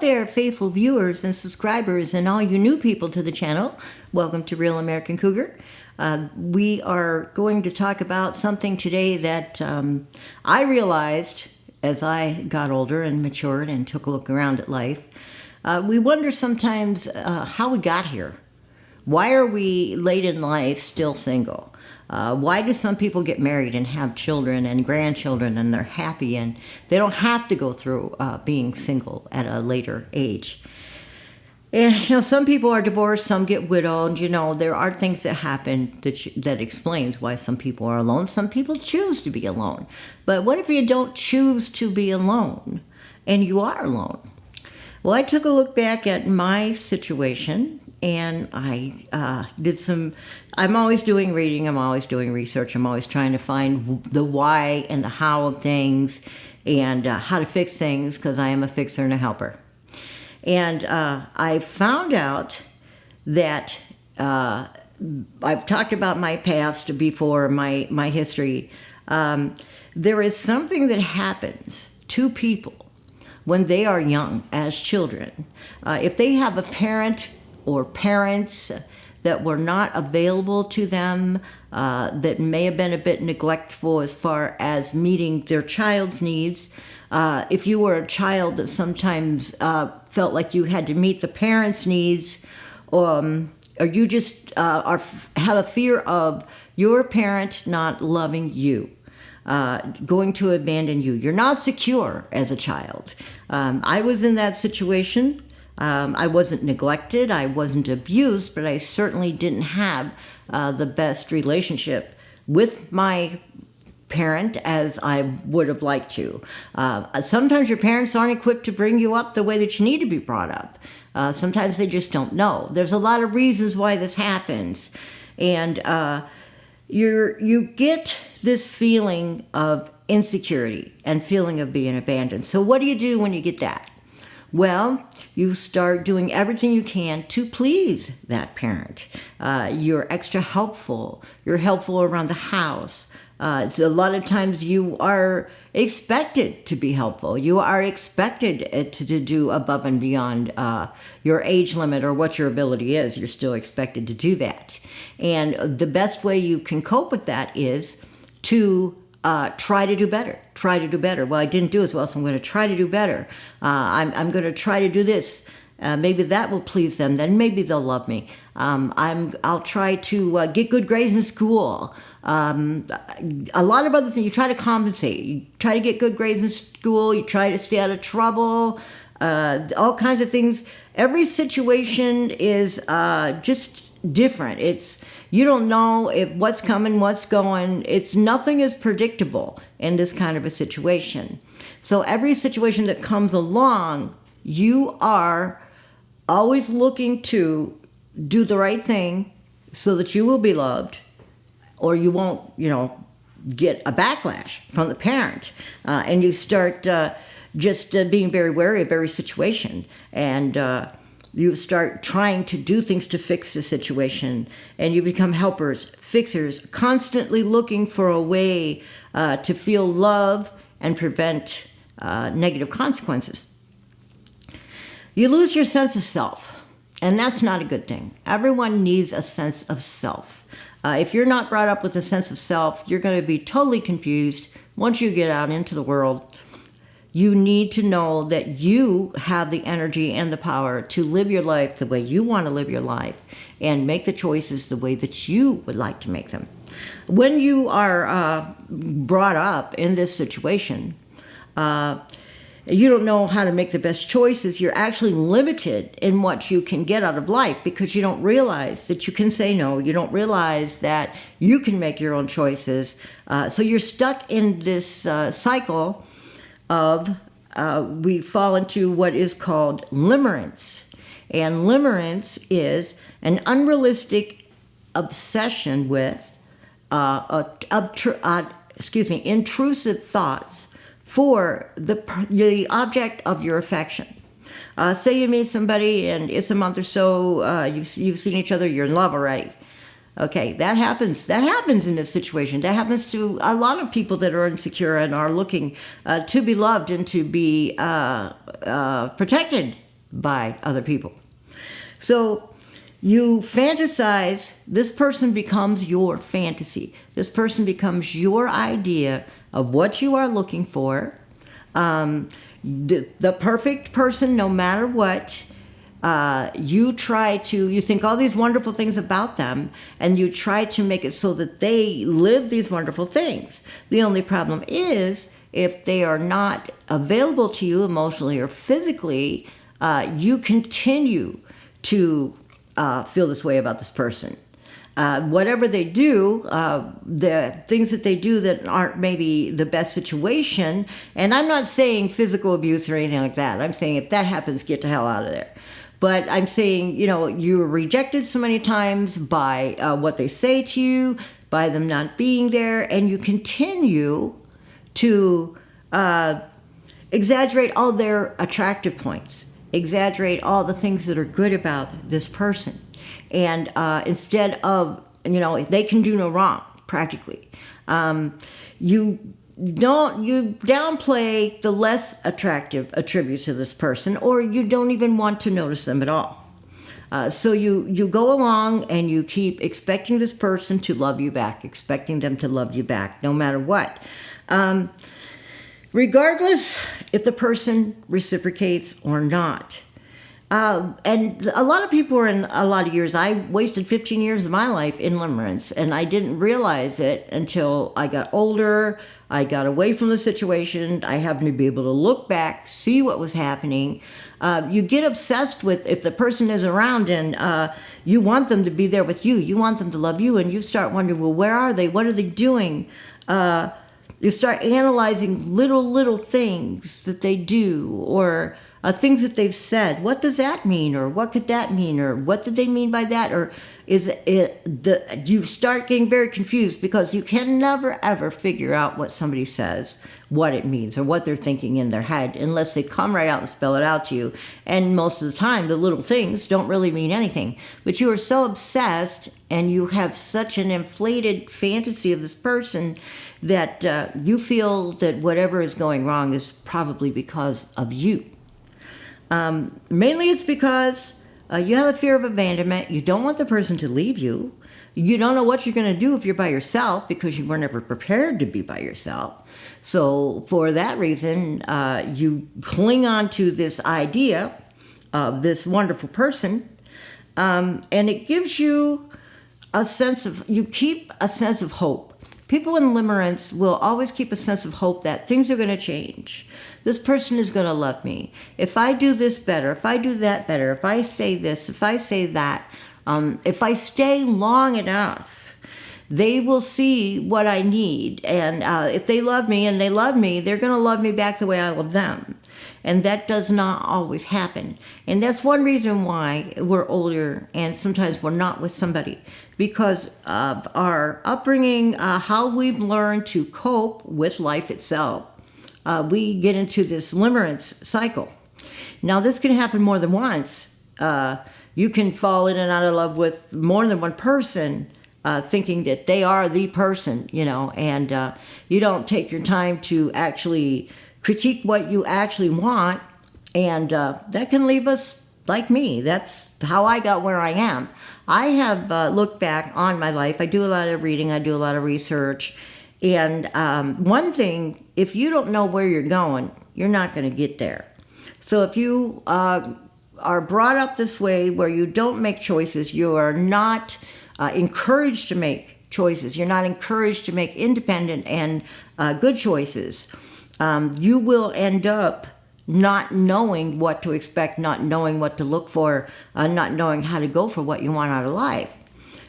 there, faithful viewers and subscribers, and all you new people to the channel. Welcome to Real American Cougar. We are going to talk about something today that I realized as I got older and matured and took a look around at life. We wonder sometimes how we got here. Why are we late in life still single? Why do some people get married and have children and grandchildren and they're happy and they don't have to go through being single at a later age? And, some people are divorced, some get widowed. There are things that happen that explains why some people are alone. Some people choose to be alone. But what if you don't choose to be alone and you are alone? Well, I took a look back at my situation. And I I'm always doing reading, I'm always doing research, I'm always trying to find the why and the how of things and how to fix things, because I am a fixer and a helper. And I found out that I've talked about my past before, my history. There is something that happens to people when they are young as children. If they have a parent or parents that were not available to them, that may have been a bit neglectful as far as meeting their child's needs. If you were a child that sometimes felt like you had to meet the parents' needs, or you just have a fear of your parent not loving you, going to abandon you. You're not secure as a child. I was in that situation. I wasn't neglected, I wasn't abused, but I certainly didn't have the best relationship with my parent as I would have liked to. Sometimes your parents aren't equipped to bring you up the way that you need to be brought up. Sometimes they just don't know. There's a lot of reasons why this happens. And you get this feeling of insecurity and feeling of being abandoned. So what do you do when you get that? Well, you start doing everything you can to please that parent. You're extra helpful. You're helpful around the house. A lot of times you are expected to be helpful. You are expected to do above and beyond your age limit or what your ability is. You're still expected to do that. And the best way you can cope with that is to try to do better. Try to do better. Well, I didn't do as well, so I'm going to try to do better. I'm going to try to do this. Maybe that will please them. Then maybe they'll love me. I'll try to get good grades in school. A lot of other things. You try to compensate. You try to get good grades in school. You try to stay out of trouble. All kinds of things. Every situation is just different. You don't know if what's coming, what's going. Nothing is predictable in this kind of a situation. So every situation that comes along, you are always looking to do the right thing so that you will be loved, or you won't, get a backlash from the parent. And you start just being very wary of every situation. And you start trying to do things to fix the situation, and you become helpers, fixers, constantly looking for a way to feel love and prevent negative consequences. You lose your sense of self, and that's not a good thing. Everyone needs a sense of self. If you're not brought up with a sense of self, you're going to be totally confused once you get out into the world. You need to know that you have the energy and the power to live your life the way you want to live your life and make the choices the way that you would like to make them. When you are brought up in this situation, you don't know how to make the best choices. You're actually limited in what you can get out of life because you don't realize that you can say no. You don't realize that you can make your own choices. So you're stuck in this cycle of we fall into what is called limerence. And limerence is an unrealistic obsession with intrusive thoughts for the object of your affection. Say you meet somebody and it's a month or so, you've seen each other, you're in love already. Okay, that happens. That happens in this situation. That happens to a lot of people that are insecure and are looking to be loved and to be protected by other people. So you fantasize, this person becomes your fantasy. This person becomes your idea of what you are looking for. The perfect person, no matter what. You think all these wonderful things about them, and you try to make it so that they live these wonderful things. The only problem is, if they are not available to you emotionally or physically, you continue to feel this way about this person. Whatever they do, the things that they do that aren't maybe the best situation, and I'm not saying physical abuse or anything like that. I'm saying if that happens, get the hell out of there. But I'm saying, you're rejected so many times by what they say to you, by them not being there, and you continue to exaggerate all their attractive points, exaggerate all the things that are good about this person. And instead of, they can do no wrong, practically. You downplay the less attractive attributes of this person, or you don't even want to notice them at all. So you go along and you keep expecting this person to love you back, expecting them to love you back, no matter what. Regardless if the person reciprocates or not. And a lot of people are in a lot of years. I wasted 15 years of my life in limerence, and I didn't realize it until I got older. I got away from the situation. I happened to be able to look back, see what was happening. You get obsessed with if the person is around, and you want them to be there with you. You want them to love you, and you start wondering, well, where are they? What are they doing? You start analyzing little things that they do, or things that they've said. What does that mean? Or what could that mean? Or what did they mean by that? Or you start getting very confused, because you can never ever figure out what somebody says, what it means, or what they're thinking in their head, unless they come right out and spell it out to you. And most of the time, the little things don't really mean anything. But you are so obsessed, and you have such an inflated fantasy of this person, that you feel that whatever is going wrong is probably because of you. Mainly it's because you have a fear of abandonment. You don't want the person to leave you. You don't know what you're going to do if you're by yourself, because you were never prepared to be by yourself. So for that reason, you cling on to this idea of this wonderful person, and it gives you you keep a sense of hope. People in limerence will always keep a sense of hope that things are going to change. This person is going to love me. If I do this better, if I do that better, if I say this, if I say that, if I stay long enough, they will see what I need. And if they love me and they love me, they're going to love me back the way I love them. And that does not always happen. And that's one reason why we're older and sometimes we're not with somebody, because of our upbringing, how we've learned to cope with life itself. We get into this limerence cycle. Now, this can happen more than once. You can fall in and out of love with more than one person, thinking that they are the person, and you don't take your time to actually critique what you actually want, and that can leave us like me. That's how I got where I am. I have looked back on my life. I do a lot of reading. I do a lot of research. And one thing, if you don't know where you're going, you're not going to get there. So if you are brought up this way where you don't make choices, you are not encouraged to make choices, you're not encouraged to make independent and good choices, you will end up not knowing what to expect, not knowing what to look for, not knowing how to go for what you want out of life.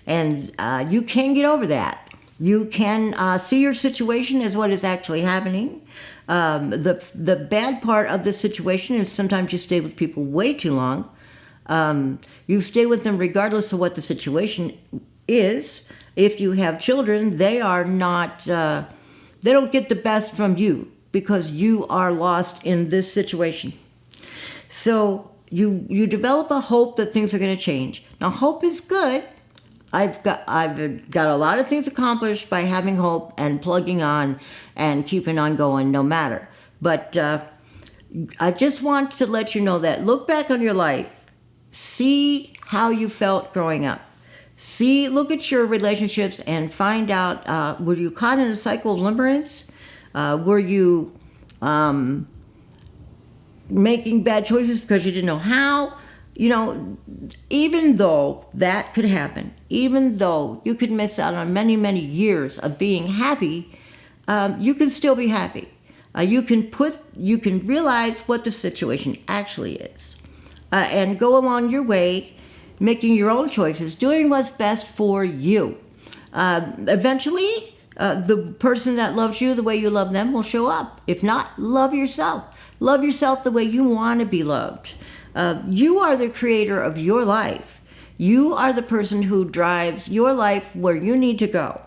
And you can get over that. You can see your situation as what is actually happening. The bad part of this situation is sometimes you stay with people way too long. You stay with them regardless of what the situation is. If you have children, they are not, they don't get the best from you because you are lost in this situation. So you develop a hope that things are going to change. Now, hope is good. I've got a lot of things accomplished by having hope and plugging on and keeping on going no matter. But I just want to let you know that look back on your life, see how you felt growing up. Look at your relationships and find out, were you caught in a cycle of limerence? Were you making bad choices because you didn't know how? You know, even though that could happen, even though you could miss out on many, many years of being happy, you can still be happy. You can realize what the situation actually is, and go along your way, making your own choices, doing what's best for you. Eventually, the person that loves you the way you love them will show up. If not, love yourself. Love yourself the way you want to be loved. You are the creator of your life. You are the person who drives your life where you need to go.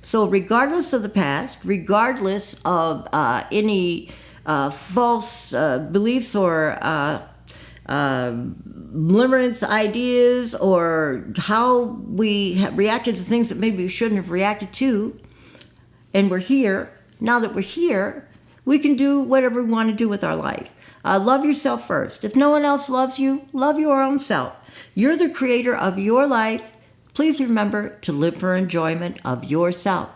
So regardless of the past, regardless of any false beliefs or limerence ideas, or how we have reacted to things that maybe we shouldn't have reacted to, and we're here, now that we're here, we can do whatever we want to do with our life. Love yourself first. If no one else loves you, love your own self. You're the creator of your life. Please remember to live for enjoyment of yourself.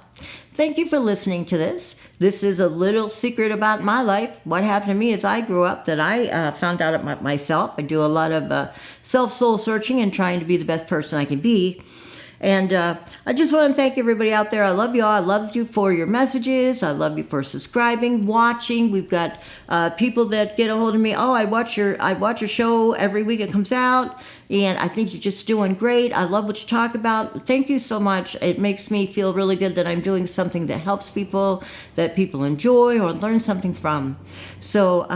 Thank you for listening to this. This is a little secret about my life. What happened to me as I grew up that I found out about myself. I do a lot of self-soul searching and trying to be the best person I can be. And I just want to thank everybody out there. I love you all. I love you for your messages. I love you for subscribing, watching. We've got people that get a hold of me. Oh, I watch your show every week it comes out, and I think you're just doing great. I love what you talk about. Thank you so much. It makes me feel really good that I'm doing something that helps people, that people enjoy or learn something from. So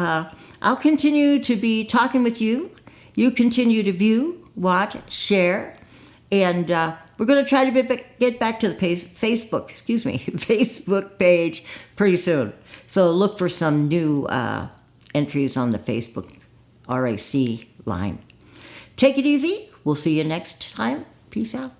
I'll continue to be talking with you. You continue to view, watch, share, and we're going to try to get back to the Facebook page pretty soon. So look for some new entries on the Facebook RAC line. Take it easy. We'll see you next time. Peace out.